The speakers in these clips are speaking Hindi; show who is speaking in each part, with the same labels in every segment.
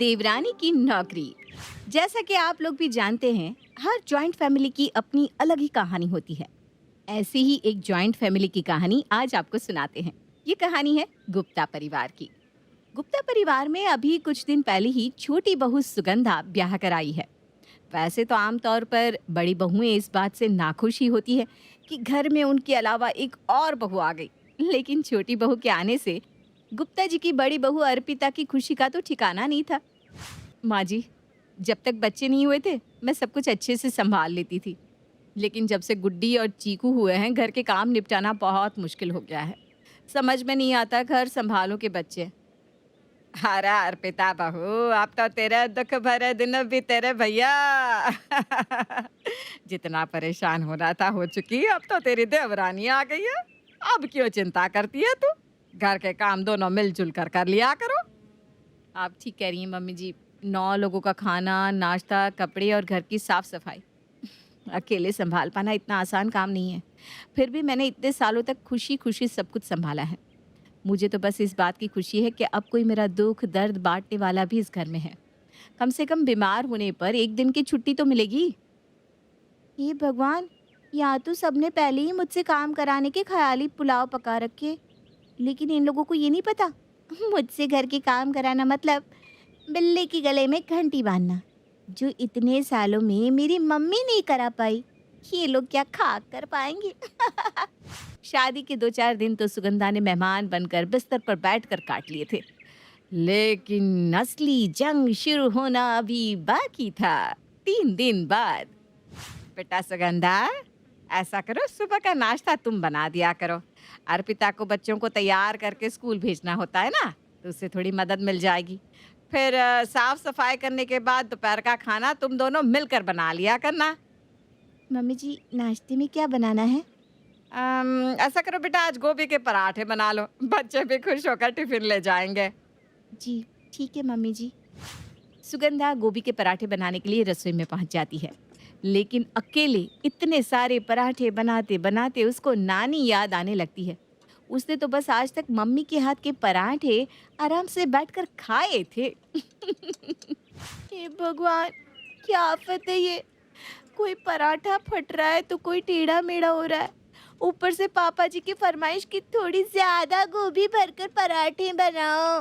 Speaker 1: देवरानी की नौकरी। जैसा कि आप लोग भी जानते हैं, हर जॉइंट फैमिली की अपनी अलग ही कहानी होती है। ऐसी ही एक जॉइंट फैमिली की कहानी आज आपको सुनाते हैं। ये कहानी है गुप्ता परिवार की। गुप्ता परिवार में अभी कुछ दिन पहले ही छोटी बहू सुगंधा ब्याह कर आई है। वैसे तो आमतौर पर बड़ी बहुएं इस बात से नाखुश ही होती है कि घर में उनके अलावा एक और बहू आ गई। लेकिन छोटी बहू के आने से गुप्ता जी की बड़ी बहू अर्पिता की खुशी का तो ठिकाना नहीं था। माँ जी, जब तक बच्चे नहीं हुए थे मैं सब कुछ अच्छे से संभाल लेती थी, लेकिन जब से गुड्डी और चीकू हुए हैं घर के काम निपटाना बहुत मुश्किल हो गया है। समझ में नहीं आता घर संभालो के बच्चे। अरे अर्पिता बहू, अब तो तेरे दुख भरे दिन भी तेरे भैया। जितना परेशान होना था हो चुकी, अब तो तेरी देवरानी आ गई है। अब क्यों चिंता करती है तू? घर के काम दोनों मिलजुल कर कर लिया करो। आप ठीक कह रही हैं मम्मी जी। 9 लोगों का खाना, नाश्ता, कपड़े और घर की साफ सफाई अकेले संभाल पाना इतना आसान काम नहीं है। फिर भी मैंने इतने सालों तक खुशी खुशी सब कुछ संभाला है। मुझे तो बस इस बात की खुशी है कि अब कोई मेरा दुख दर्द बांटने वाला भी इस घर में है। कम से कम बीमार होने पर एक दिन की छुट्टी तो मिलेगी। हे भगवान, या तो सबने पहले ही मुझसे काम कराने के ख्याली पुलाव पका रखे, लेकिन इन लोगों को ये नहीं पता मुझसे घर के काम कराना मतलब बिल्ली की गले में घंटी बांधना, जो इतने सालों में मेरी मम्मी नहीं करा पाई। ये लोग क्या खा कर पाएंगे? शादी के 2-4 दिन तो सुगंधा ने मेहमान बनकर बिस्तर पर बैठकर काट लिए थे, लेकिन असली जंग शुरू होना अभी बाकी था। 3 दिन बाद। बेटा सुगंधा, ऐसा करो, सुबह का नाश्ता तुम बना दिया करो। अर्पिता को बच्चों को तैयार करके स्कूल भेजना होता है ना, तो उससे थोड़ी मदद मिल जाएगी। फिर साफ सफाई करने के बाद दोपहर का खाना तुम दोनों मिलकर बना लिया करना। मम्मी जी, नाश्ते में क्या बनाना है? ऐसा करो बेटा, आज गोभी के पराठे बना लो, बच्चे भी खुश होकर टिफिन ले जाएंगे। जी ठीक है मम्मी जी। सुगंधा गोभी के पराठे बनाने के लिए रसोई में पहुंच जाती है, लेकिन अकेले इतने सारे पराठे बनाते बनाते उसको नानी याद आने लगती है। उसने तो बस आज तक मम्मी के हाथ के पराठे आराम से बैठकर खाए थे। हे भगवान, क्या आफत है ये! कोई पराठा फट रहा है तो कोई टेढ़ा मेढ़ा हो रहा है। ऊपर से पापा जी की फरमाइश की थोड़ी ज्यादा गोभी भरकर पराठे बनाओ।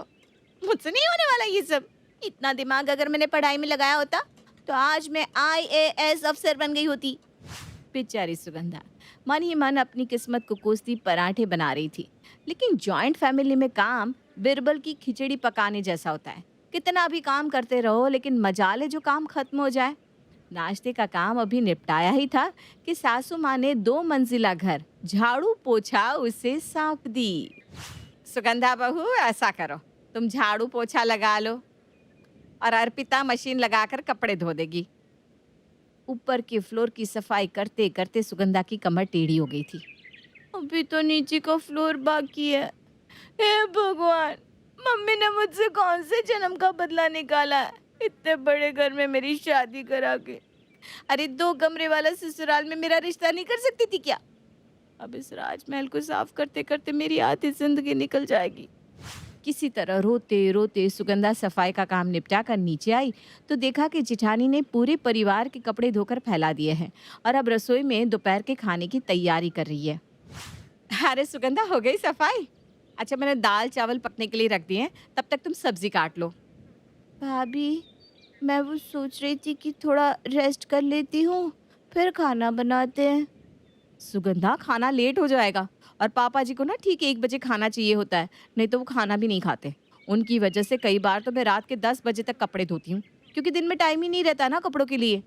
Speaker 1: मुझसे नहीं होने वाला ये सब। इतना दिमाग अगर मैंने पढ़ाई में लगाया होता तो आज मैं IAS अफसर बन गई होती। बेचारी सुगंधा मन ही मन अपनी किस्मत को कोसती पराठे बना रही थी। लेकिन जॉइंट फैमिली में काम बिरबल की खिचड़ी पकाने जैसा होता है। कितना भी काम करते रहो, लेकिन मजाले जो काम खत्म हो जाए। नाश्ते का काम अभी निपटाया ही था कि सासू माँ ने 2 मंजिला घर झाड़ू पोछा उसे सौंप दी। सुगंधा बहू, ऐसा करो, तुम झाड़ू पोछा लगा लो और अर्पिता मशीन लगाकर कपड़े धो देगी। ऊपर के फ्लोर की सफाई करते करते सुगंधा की कमर टेढ़ी हो गई थी। अभी तो नीचे का फ्लोर बाकी है। हे भगवान, मम्मी ने मुझसे कौन से जन्म का बदला निकाला है, इतने बड़े घर में मेरी शादी करा के। अरे 2 कमरे वाला ससुराल में मेरा रिश्ता नहीं कर सकती थी क्या? अब इस राजमहल को साफ करते करते मेरी आधी जिंदगी निकल जाएगी। किसी तरह रोते रोते सुगंधा सफाई का काम निपटा कर नीचे आई तो देखा कि जिठानी ने पूरे परिवार के कपड़े धोकर फैला दिए हैं और अब रसोई में दोपहर के खाने की तैयारी कर रही है। अरे सुगंधा, हो गई सफाई? अच्छा, मैंने दाल चावल पकने के लिए रख दिए हैं, तब तक तुम सब्जी काट लो। भाभी, मैं वो सोच रही थी कि थोड़ा रेस्ट कर लेती हूँ, फिर खाना बनाते हैं। सुगंधा, खाना लेट हो जाएगा और पापा जी को ना ठीक 1 बजे खाना चाहिए होता है, नहीं तो वो खाना भी नहीं खाते। उनकी वजह से कई बार तो मैं रात के 10 बजे तक कपड़े धोती हूँ, क्योंकि दिन में टाइम ही नहीं रहता ना कपड़ों के लिए।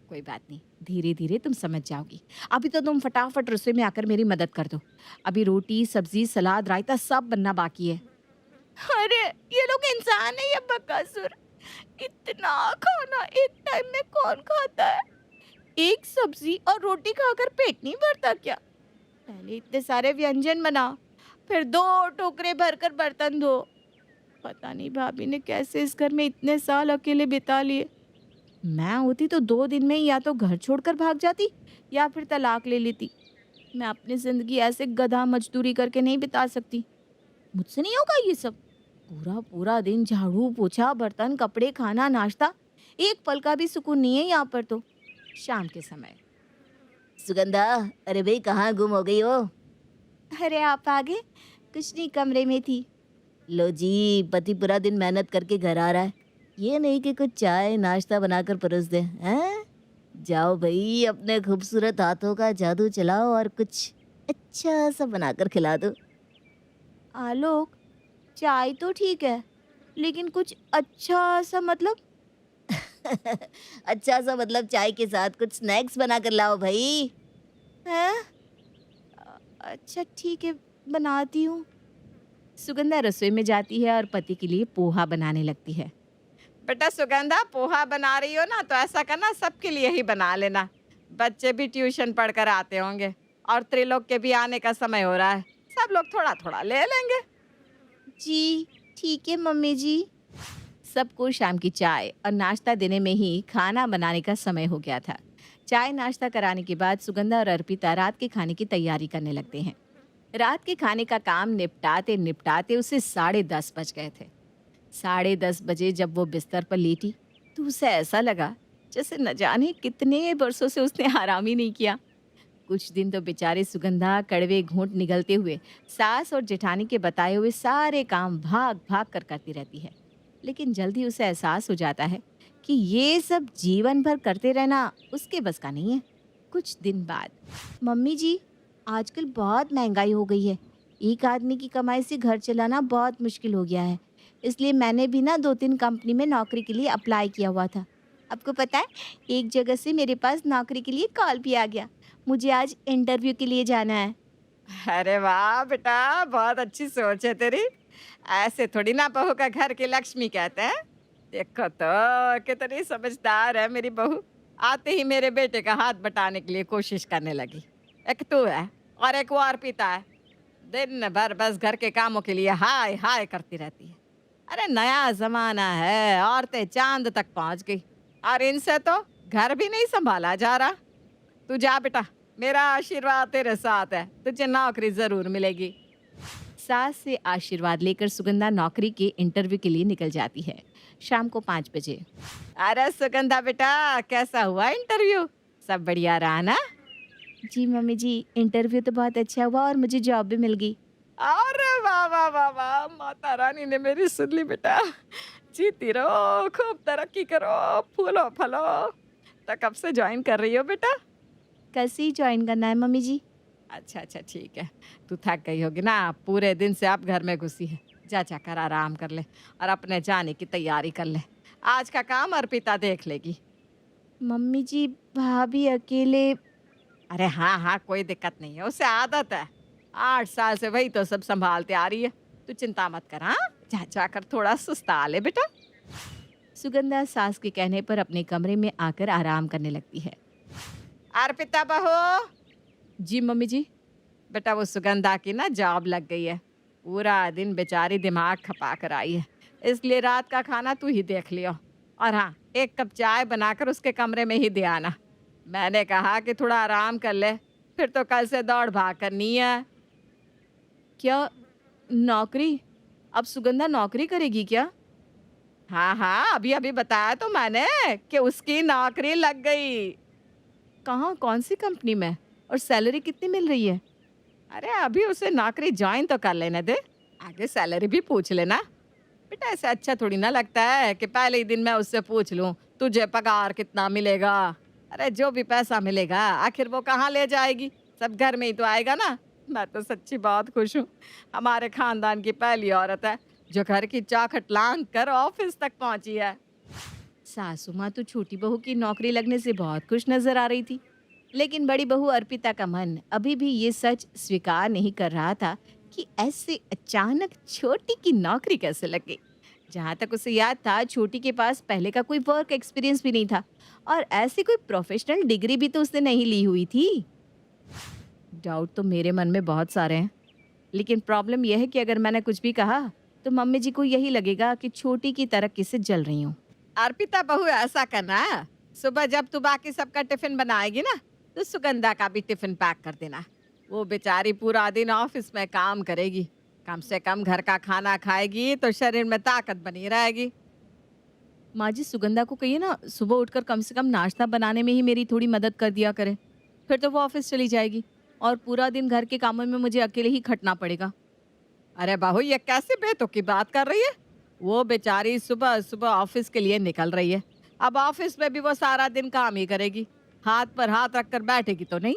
Speaker 1: कोई बात नहीं, धीरे धीरे तुम समझ जाओगी। अभी तो तुम फटाफट रसोई में आकर मेरी मदद कर दो। अभी रोटी सब्जी सलाद रायता सब बनना बाकी है। अरे, ये लोग इंसान है या बकासुर? इतना खाना एक टाइम में कौन खाता है? एक सब्जी और रोटी खाकर पेट नहीं भरता क्या? पहले इतने सारे व्यंजन बना, फिर 2 टोकरे भरकर बर्तन धो। पता नहीं भाभी ने कैसे इस घर में इतने साल अकेले बिता लिए। मैं होती तो 2 दिन में ही या तो घर छोड़कर भाग जाती या फिर तलाक ले लेती। मैं अपनी जिंदगी ऐसे गधा मजदूरी करके नहीं बिता सकती। मुझसे नहीं होगा ये सब।
Speaker 2: पूरा पूरा दिन झाड़ू पोछा बर्तन कपड़े खाना नाश्ता, एक पल का भी सुकून नहीं है यहाँ पर तो।
Speaker 1: शाम के समय।
Speaker 2: सुगंधा, अरे भाई कहाँ गुम हो गई हो? अरे आप आ गए, कुछ नहीं कमरे में थी। लो जी, पति पूरा दिन मेहनत करके घर आ रहा है, ये नहीं कि कुछ चाय नाश्ता बनाकर परोस दे हैं। जाओ भाई, अपने खूबसूरत हाथों का जादू चलाओ और कुछ अच्छा सा बनाकर खिला दो। आलोक, चाय तो ठीक है, लेकिन कुछ अच्छा सा मतलब? अच्छा सा मतलब चाय के साथ कुछ स्नैक्स बना कर लाओ भाई। हैं? अच्छा ठीक है, बनाती हूँ। सुगंधा रसोई में जाती है और पति के लिए पोहा बनाने लगती है।
Speaker 1: बेटा सुगंधा, पोहा बना रही हो ना तो ऐसा करना सबके लिए ही बना लेना। बच्चे भी ट्यूशन पढ़कर आते होंगे और त्रिलोक के भी आने का समय हो रहा है। सब लोग थोड़ा थोड़ा ले लेंगे।
Speaker 2: जी, ठीक है मम्मी जी। सबको शाम की चाय और नाश्ता देने में ही खाना बनाने का समय हो गया था। चाय नाश्ता कराने के बाद सुगंधा और अर्पिता रात के खाने की तैयारी करने लगते हैं। रात के खाने का काम निपटाते निपटाते उसे 10:30 बज गए थे। 10:30 बजे जब वो बिस्तर पर लेटी तो उसे ऐसा लगा जैसे न जाने कितने बरसों से उसने आराम ही नहीं किया। कुछ दिन तो बेचारी सुगंधा कड़वे घूंट निगलते हुए सास और जेठानी के बताए हुए सारे काम भाग भाग कर करती रहती है। लेकिन जल्दी उसे एहसास हो जाता है कि ये सब जीवन भर करते रहना उसके बस का नहीं है। कुछ दिन बाद, मम्मी जी, आजकल बहुत महंगाई हो गई है, एक आदमी की कमाई से घर चलाना बहुत मुश्किल हो गया है। इसलिए मैंने भी ना 2-3 कंपनी में नौकरी के लिए अप्लाई किया हुआ था। आपको पता है, एक जगह से मेरे पास नौकरी के लिए कॉल भी आ गया। मुझे आज इंटरव्यू के लिए जाना है।
Speaker 1: अरे वाह बेटा, बहुत अच्छी सोच है तेरी। ऐसे थोड़ी ना बहू का घर की लक्ष्मी कहते हैं। देखो तो कितनी समझदार है मेरी बहू। आते ही मेरे बेटे का हाथ बटाने के लिए कोशिश करने लगी। एक तू है और एक वो अर्पिता है। दिन भर बस घर के कामों के लिए हाय हाय करती रहती है। अरे नया जमाना है, औरतें चांद तक पहुंच गई और इनसे तो घर भी नहीं संभाला जा रहा। तू जा बेटा, मेरा आशीर्वाद तेरे साथ है, तुझे नौकरी जरूर मिलेगी।
Speaker 2: सास से आशीर्वाद लेकर सुगंधा नौकरी के इंटरव्यू के लिए निकल जाती है। शाम को 5 बजे।
Speaker 1: अरे सुगंधा बेटा, कैसा हुआ इंटरव्यू? सब बढ़िया रहा ना?
Speaker 2: जी मम्मी जी, इंटरव्यू तो बहुत अच्छा हुआ और मुझे जॉब भी मिल गई।
Speaker 1: अरे वाह वाह वाह वाह, माता रानी ने मेरी सुन ली बेटा। जीती रहो, खूब तरक्की करो, फूलो फलो। तो कब से ज्वाइन कर रही हो बेटा?
Speaker 2: कल से ही ज्वाइन करना है मम्मी जी।
Speaker 1: अच्छा अच्छा ठीक है। तू थक गई होगी ना, पूरे दिन से आप घर में घुसी है। जा जाकर आराम कर ले और अपने जाने की तैयारी कर ले। आज का काम अर्पिता देख लेगी।
Speaker 2: मम्मी जी, भाभी अकेले।
Speaker 1: अरे हाँ हाँ, कोई दिक्कत नहीं है, उसे आदत है। 8 साल से वही तो सब संभालते आ रही है। तू चिंता मत कर। हाँ, जा जाकर थोड़ा सुस्ता ले बेटा।
Speaker 2: सुगंधा सास के कहने पर अपने कमरे में आकर आराम करने लगती है।
Speaker 1: अर्पिता बहू,
Speaker 2: जी मम्मी जी।
Speaker 1: बेटा वो सुगंधा की ना जॉब लग गई है। पूरा दिन बेचारी दिमाग खपा कर आई है, इसलिए रात का खाना तू ही देख लियो। और हाँ, एक कप चाय बनाकर उसके कमरे में ही दे आना। मैंने कहा कि थोड़ा आराम कर ले, फिर तो कल से दौड़ भाग करनी है।
Speaker 2: क्या नौकरी? अब सुगंधा नौकरी करेगी क्या?
Speaker 1: हाँ हाँ, अभी अभी बताया तो मैंने कि उसकी नौकरी लग गई।
Speaker 2: कहाँ, कौन सी कंपनी में? और सैलरी कितनी मिल रही है?
Speaker 1: अरे अभी उसे नौकरी ज्वाइन तो कर लेने दे, आगे सैलरी भी पूछ लेना। बेटा ऐसे अच्छा थोड़ी ना लगता है कि पहले ही दिन मैं उससे पूछ लूं तुझे पगार कितना मिलेगा। अरे जो भी पैसा मिलेगा आखिर वो कहाँ ले जाएगी, सब घर में ही तो आएगा ना। मैं तो सच्ची बहुत खुश हूँ। हमारे खानदान की पहली औरत है जो घर की चौखट लांग कर ऑफिस तक पहुंची है।
Speaker 2: सासू माँ तो छोटी बहू की नौकरी लगने से बहुत खुश नजर आ रही थी, लेकिन बड़ी बहू अर्पिता का मन अभी भी ये सच स्वीकार नहीं कर रहा था कि ऐसे अचानक छोटी की नौकरी कैसे लग गई। जहाँ तक उसे याद था, छोटी के पास पहले का कोई वर्क एक्सपीरियंस भी नहीं था और ऐसी कोई प्रोफेशनल डिग्री भी तो उसने नहीं ली हुई थी। डाउट तो मेरे मन में बहुत सारे हैं, लेकिन प्रॉब्लम यह है कि अगर मैंने कुछ भी कहा तो मम्मी जी को यही लगेगा कि छोटी की तरक्की से जल रही हूँ।
Speaker 1: अर्पिता बहू, ऐसा करना है, सुबह जब तू बाकी सबका टिफिन बनाएगी ना तो सुगंधा का भी टिफिन पैक कर देना। वो बेचारी पूरा दिन ऑफिस में काम करेगी, कम से कम घर का खाना खाएगी तो शरीर में ताकत बनी रहेगी।
Speaker 2: माँ जी, सुगंधा को कहिए ना सुबह उठकर कम से कम नाश्ता बनाने में ही मेरी थोड़ी मदद कर दिया करे। फिर तो वो ऑफिस चली जाएगी और पूरा दिन घर के कामों में मुझे अकेले ही खटना पड़ेगा।
Speaker 1: अरे बहू, ये कैसी बेतुकी की बात कर रही है? वो बेचारी सुबह सुबह ऑफिस के लिए निकल रही है। अब ऑफिस में भी वो सारा दिन काम ही करेगी, हाथ पर हाथ रखकर बैठेगी तो नहीं।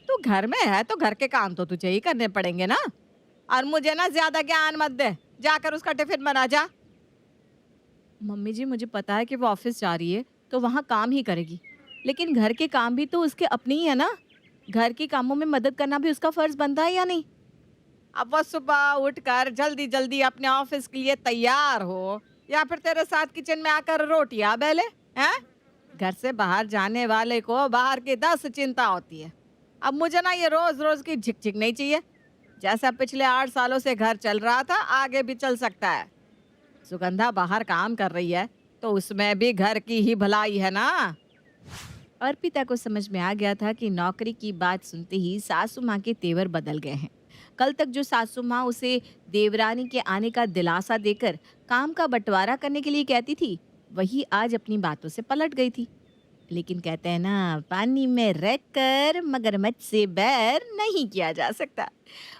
Speaker 1: तू घर में है तो घर के काम तो तुझे ही करने पड़ेंगे ना। और मुझे ना ज्यादा ज्ञान मत दे, जाकर उसका टिफिन बना जा।
Speaker 2: मम्मी जी, मुझे पता है कि वो ऑफिस जा रही है तो वहाँ काम ही करेगी, लेकिन घर के काम भी तो उसके अपने ही है ना। घर के कामों में मदद करना भी उसका फर्ज बनता है या नहीं?
Speaker 1: अब वो सुबह उठकर जल्दी जल्दी अपने ऑफिस के लिए तैयार हो, या फिर तेरे साथ किचन में आकर रोटियां बेले हैं? घर से बाहर जाने वाले को बाहर की 10 चिंता होती है। अब मुझे ना ये रोज रोज की झिकझिक नहीं चाहिए। जैसा पिछले 8 सालों से घर चल रहा था, आगे भी चल सकता है। सुगंधा बाहर काम कर रही है तो उसमें भी घर की ही भलाई है ना।
Speaker 2: अर्पिता को समझ में आ गया था कि नौकरी की बात सुनते ही सासू माँ के तेवर बदल गए हैं। कल तक जो सासू माँ उसे देवरानी के आने का दिलासा देकर काम का बंटवारा करने के लिए कहती थी, वही आज अपनी बातों से पलट गई थी। लेकिन कहते हैं ना, पानी में रहकर मगरमच्छ से बैर नहीं किया जा सकता।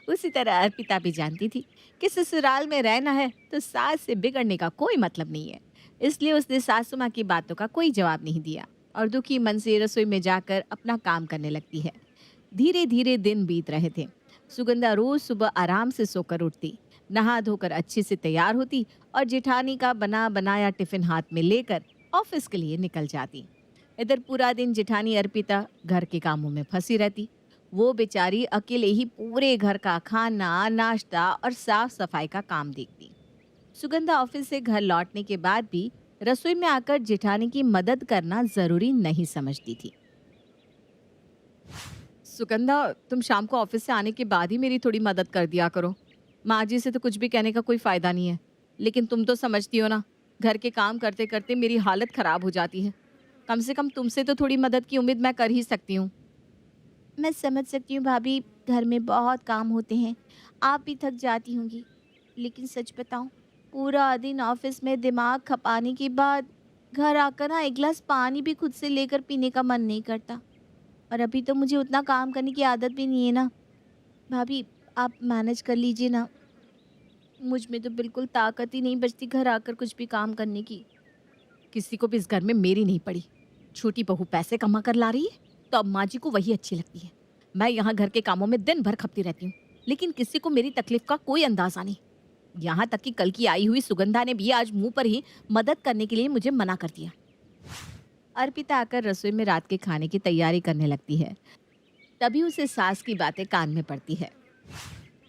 Speaker 2: उसी तरह अर्पिता भी जानती थी कि ससुराल में रहना है तो सास से बिगड़ने का कोई मतलब नहीं है। इसलिए उसने सासू माँ की बातों का कोई जवाब नहीं दिया और दुखी मन से रसोई में जाकर अपना काम करने लगती है। धीरे धीरे दिन बीत रहे थे। सुगंधा रोज सुबह आराम से सोकर उठती, नहा धोकर अच्छे से तैयार होती और जेठानी का बना बनाया टिफिन हाथ में लेकर ऑफिस के लिए निकल जाती। इधर पूरा दिन जेठानी अर्पिता घर के कामों में फंसी रहती। वो बेचारी अकेले ही पूरे घर का खाना, नाश्ता और साफ सफाई का काम देखती। सुगंधा ऑफिस से घर लौटने के बाद भी रसोई में आकर जेठानी की मदद करना जरूरी नहीं समझती थी। सुगंधा, तुम शाम को ऑफिस से आने के बाद ही मेरी थोड़ी मदद कर दिया करो। माँ जी से तो कुछ भी कहने का कोई फायदा नहीं है, लेकिन तुम तो समझती हो ना, घर के काम करते करते मेरी हालत खराब हो जाती है। कम से कम तुमसे तो थोड़ी मदद की उम्मीद मैं कर ही सकती हूँ। मैं समझ सकती हूँ भाभी, घर में बहुत काम होते हैं, आप भी थक जाती होंगी। लेकिन सच बताऊँ, पूरा दिन ऑफिस में दिमाग खपाने के बाद घर आकर ना एक गिलास पानी भी खुद से लेकर पीने का मन नहीं करता। और अभी तो मुझे उतना काम करने की आदत भी नहीं है ना। भाभी, आप मैनेज कर लीजिए ना। मुझ में तो बिल्कुल ताकत ही नहीं बचती घर आकर कुछ भी काम करने की। किसी को भी इस घर में मेरी नहीं पड़ी। छोटी बहू पैसे कमा कर ला रही है तो अब माँ जी को वही अच्छी लगती है। मैं यहाँ घर के कामों में दिन भर खपती रहती हूँ, लेकिन किसी को मेरी तकलीफ का कोई अंदाजा नहीं। यहाँ तक कि कल की आई हुई सुगंधा ने भी आज मुंह पर ही मदद करने के लिए मुझे मना कर दिया। अर्पिता आकर रसोई में रात के खाने की तैयारी करने लगती है। तभी उसे सास की बातें कान में पड़ती है।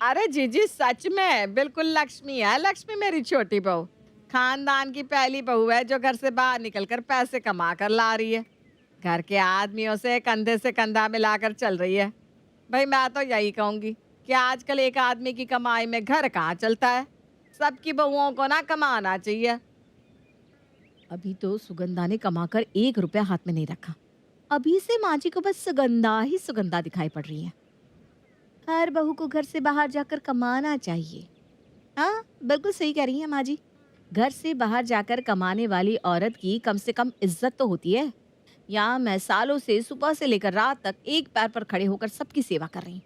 Speaker 1: अरे जीजी, सच में बिल्कुल लक्ष्मी है। लक्ष्मी मेरी छोटी बहू खानदान की पहली बहू है जो घर से बाहर निकलकर पैसे कमा कर ला रही है, घर के आदमियों से कंधे से कंधा मिलाकर चल रही है। भाई, मैं तो यही कहूंगी कि आजकल एक आदमी की कमाई में घर कहाँ चलता है। सबकी बहुओं को ना कमाना चाहिए।
Speaker 2: अभी तो सुगंधा ने कमाकर 1 रुपया हाथ में नहीं रखा। अभी से माँ जी को बस सुगंधा ही सुगंधा दिखाई पड़ रही है। हर बहू को घर से बाहर जाकर कमाना चाहिए। हाँ, बिल्कुल सही कह रही हैं माँ जी। घर से बाहर जाकर कमाने वाली औरत की कम से कम इज्जत तो होती है। यहाँ मैं सालों से सुबह से लेकर रात तक एक पैर पर खड़े होकर सबकी सेवा कर रही हूँ,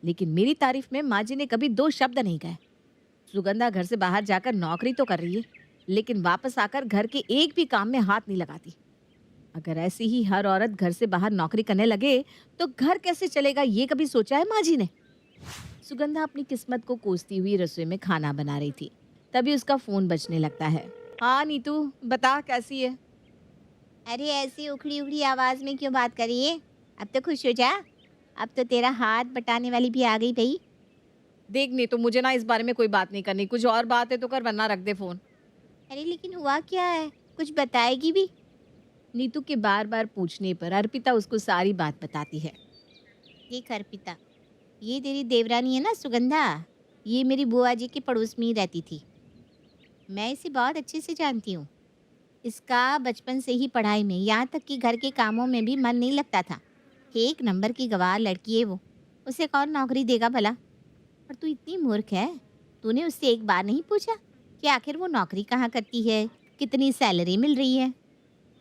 Speaker 2: लेकिन मेरी तारीफ में माँ जी ने कभी 2 शब्द नहीं कहे। सुगंधा घर से बाहर जाकर नौकरी तो कर रही है, लेकिन वापस आकर घर के एक भी काम में हाथ नहीं लगाती। अगर ऐसी ही हर औरत घर से बाहर नौकरी करने लगे तो घर कैसे चलेगा, ये कभी सोचा है माँ जी ने? सुगंधा अपनी किस्मत को कोसती हुई रसोई में खाना बना रही थी। तभी उसका फोन बजने लगता है। हाँ नीतू, बता कैसी है?
Speaker 3: अरे ऐसी उखड़ी उखड़ी आवाज में क्यों बात कर रही है? अब तो खुश हो जा, अब तो तेरा हाथ बटाने वाली भी आ गई भाई।
Speaker 2: देख नीतू, मुझे ना इस बारे में कोई बात नहीं करनी। कुछ और बात है तो कर, वरना रख दे फोन।
Speaker 3: अरे लेकिन हुआ क्या है, कुछ बताएगी भी?
Speaker 2: नीतू के बार बार पूछने पर अर्पिता उसको सारी बात बताती है।
Speaker 3: देख अर्पिता, ये तेरी देवरानी है ना सुगंधा, ये मेरी बुआ जी के पड़ोस में ही रहती थी। मैं इसे बहुत अच्छे से जानती हूँ। इसका बचपन से ही पढ़ाई में, यहाँ तक कि घर के कामों में भी मन नहीं लगता था। 1 नंबर की गवार लड़की है वो, उसे कौन नौकरी देगा भला? और तू इतनी मूर्ख है, तूने उससे एक बार नहीं पूछा कि आखिर वो नौकरी कहाँ करती है, कितनी सैलरी मिल रही है?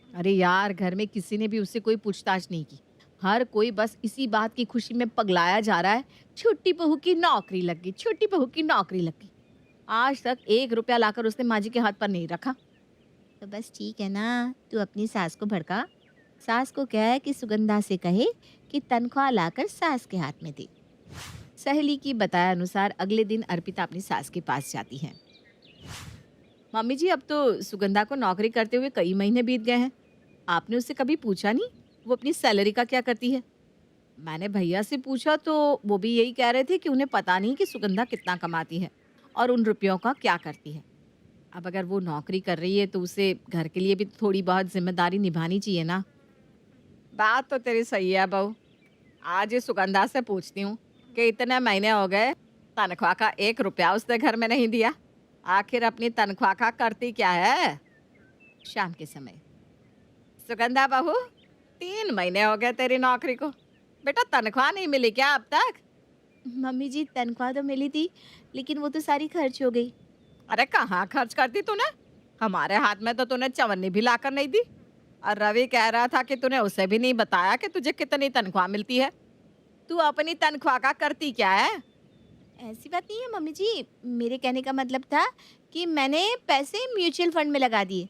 Speaker 2: अरे यार, घर में किसी ने भी उससे कोई पूछताछ नहीं की। हर कोई बस इसी बात की खुशी में पगलाया जा रहा है, छोटी बहू की नौकरी लग गई, छोटी बहू की नौकरी लग गई। आज तक 1 रुपया लाकर उसने माँ जी के हाथ पर नहीं रखा।
Speaker 3: तो बस ठीक है ना, तू अपनी सास को भड़का। सास को कह कि सुगंधा से कहे कि तनख्वाह लाकर सास के हाथ में दे।
Speaker 2: सहेली की बताया अनुसार अगले दिन अर्पिता अपनी सास के पास जाती है। मम्मी जी, अब तो सुगंधा को नौकरी करते हुए कई महीने बीत गए हैं। आपने उससे कभी पूछा नहीं वो अपनी सैलरी का क्या करती है? मैंने भैया से पूछा तो वो भी यही कह रहे थे कि उन्हें पता नहीं कि सुगंधा कितना कमाती है और उन रुपयों का क्या करती है। अब अगर वो नौकरी कर रही है तो उसे घर के लिए भी थोड़ी बहुत जिम्मेदारी निभानी चाहिए ना। बात तो तेरी सही है बहू। आज ये सुगंधा से पूछती हूँ कि इतने महीने हो गए तनख्वाह का 1 रुपया उसने घर में नहीं दिया। आखिर अपनी तनख्वाह का करती क्या है? शाम के समय, सुगंधा बहू, 3 महीने हो गए तेरी नौकरी को, बेटा तनख्वाह नहीं मिली क्या अब तक?
Speaker 3: मम्मी जी, तनख्वाह तो मिली थी, लेकिन वो तो सारी खर्च हो गई।
Speaker 2: अरे कहाँ खर्च करती तूने? हमारे हाथ में तो तूने चवन्नी भी लाकर नहीं दी। और रवि कह रहा था कि तूने उसे भी नहीं बताया कि तुझे कितनी तनख्वाह मिलती है। तू अपनी तनख्वाह का करती क्या है?
Speaker 3: ऐसी बात नहीं है मम्मी जी, मेरे कहने का मतलब था कि मैंने पैसे म्यूचुअल फंड में लगा दिए।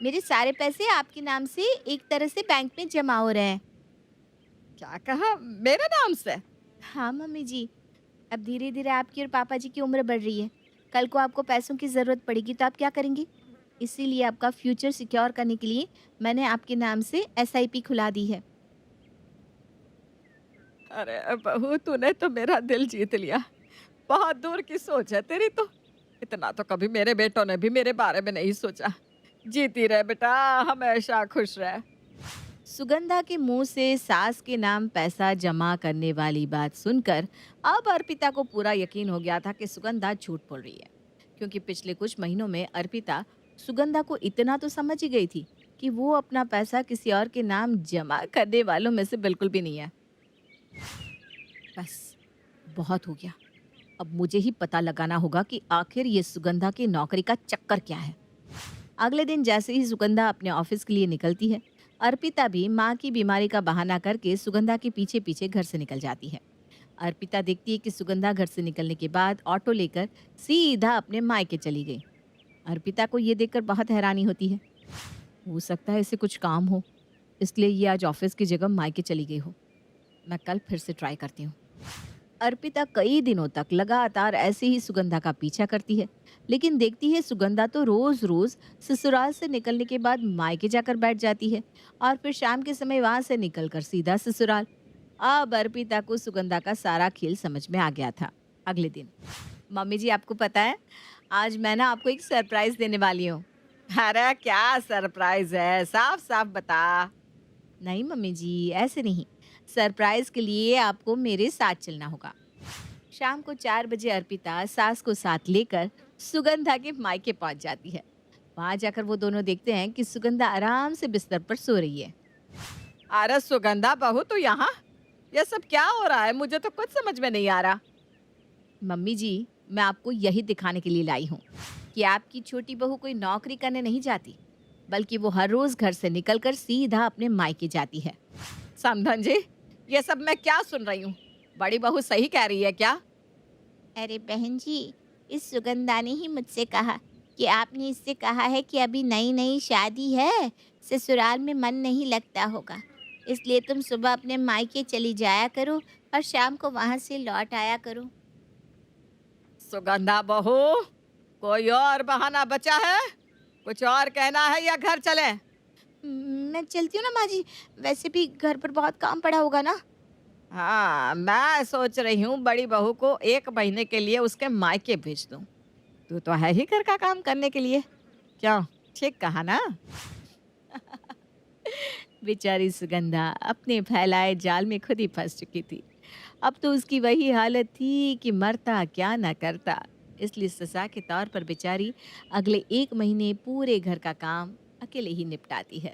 Speaker 3: मेरे सारे पैसे आपके नाम से एक तरह से बैंक में जमा हो रहे हैं।
Speaker 2: क्या कहा? मेरे नाम से?
Speaker 3: हाँ मम्मी जी, अब धीरे धीरे आपकी और पापा जी की उम्र बढ़ रही है। कल को आपको पैसों की ज़रूरत पड़ेगी तो आप क्या करेंगे? इसीलिए आपका फ्यूचर सिक्योर करने के लिए मैंने आपके नाम से एसआईपी खुला दी है।
Speaker 2: अरे बहू, तूने तो मेरा दिल जीत लिया। बहुत दूर की सोच है तेरी तो। इतना तो कभी मेरे बेटों ने भी मेरे बारे में नहीं सोचा। जीती रहे बेटा, हमेशा खुश रहे। सुगंधा के मुंह से सास के नाम पैसा जमा करने वाली बात सुनकर अब अर्पिता को पूरा यकीन हो गया था कि सुगंधा झूठ बोल रही है, क्योंकि पिछले कुछ महीनों में अर्पिता सुगंधा को इतना तो समझ ही गई थी कि वो अपना पैसा किसी और के नाम जमा करने वालों में से बिल्कुल भी नहीं है। बस, बहुत हो गया। अब मुझे ही पता लगाना होगा कि आखिर ये सुगंधा की नौकरी का चक्कर क्या है। अगले दिन जैसे ही सुगंधा अपने ऑफिस के लिए निकलती है, अर्पिता भी माँ की बीमारी का बहाना करके सुगंधा के पीछे पीछे घर से निकल जाती है। अर्पिता देखती है कि सुगंधा घर से निकलने के बाद ऑटो लेकर सीधा अपने मायके चली गई। अर्पिता को ये देखकर बहुत हैरानी होती है। हो सकता है इसे कुछ काम हो, इसलिए ये आज ऑफिस की जगह मायके चली गई हो। मैं कल फिर से ट्राई करती हूँ। अर्पिता कई दिनों तक लगातार ऐसे ही सुगंधा का पीछा करती है, लेकिन देखती है सुगंधा तो रोज रोज ससुराल से निकलने के बाद मायके जाकर बैठ जाती है और फिर शाम के समय वहां से निकलकर सीधा ससुराल। अब अर्पिता को सुगंधा का सारा खेल समझ में आ गया था। अगले दिन, मम्मी जी आपको पता है, आज मैं ना आपको एक सरप्राइज देने वाली हूँ। अरे क्या सरप्राइज है, साफ साफ बता। नहीं मम्मी जी, ऐसे नहीं। सरप्राइज के लिए आपको मेरे साथ चलना होगा। शाम को 4 बजे अर्पिता सास को साथ लेकर सुगंधा के मायके पहुंच जाती है। वहां जाकर वो दोनों देखते हैं कि सुगंधा आराम से बिस्तर पर सो रही है। अरे सुगंधा बहू, तो यहाँ ये सब क्या हो रहा है? मुझे तो कुछ समझ में नहीं आ रहा। मम्मी जी, मैं आपको यही दिखाने के लिए लाई हूँ कि आपकी छोटी बहू कोई नौकरी करने नहीं जाती, बल्कि वो हर रोज घर से निकलकर सीधा अपने मायके जाती है। समधन जी, ये सब मैं क्या सुन रही हूँ? बड़ी बहू सही कह रही है क्या?
Speaker 3: अरे बहन जी, इस सुगंधा ने ही मुझसे कहा कि आपने इससे कहा है कि अभी नई नई शादी है, ससुराल में मन नहीं लगता होगा, इसलिए तुम सुबह अपने मायके चली जाया करो और शाम को वहां से लौट आया करो।
Speaker 2: सुगंधा बहू, कोई और बहाना बचा है? कुछ और कहना है या घर चले?
Speaker 3: मैं चलती हूँ ना माँ जी, वैसे भी घर पर बहुत काम पड़ा होगा ना।
Speaker 2: हाँ, मैं सोच रही हूँ बड़ी बहू को 1 महीने के लिए उसके मायके भेज दूँ। तू तो है ही घर का काम करने के लिए। क्यों, ठीक कहा ना? बेचारी सुगंधा अपने फैलाए जाल में खुद ही फंस चुकी थी। अब तो उसकी वही हालत थी कि मरता क्या न करता। इसलिए सजा के तौर पर बेचारी अगले 1 महीने पूरे घर का काम अकेले ही निपटाती है।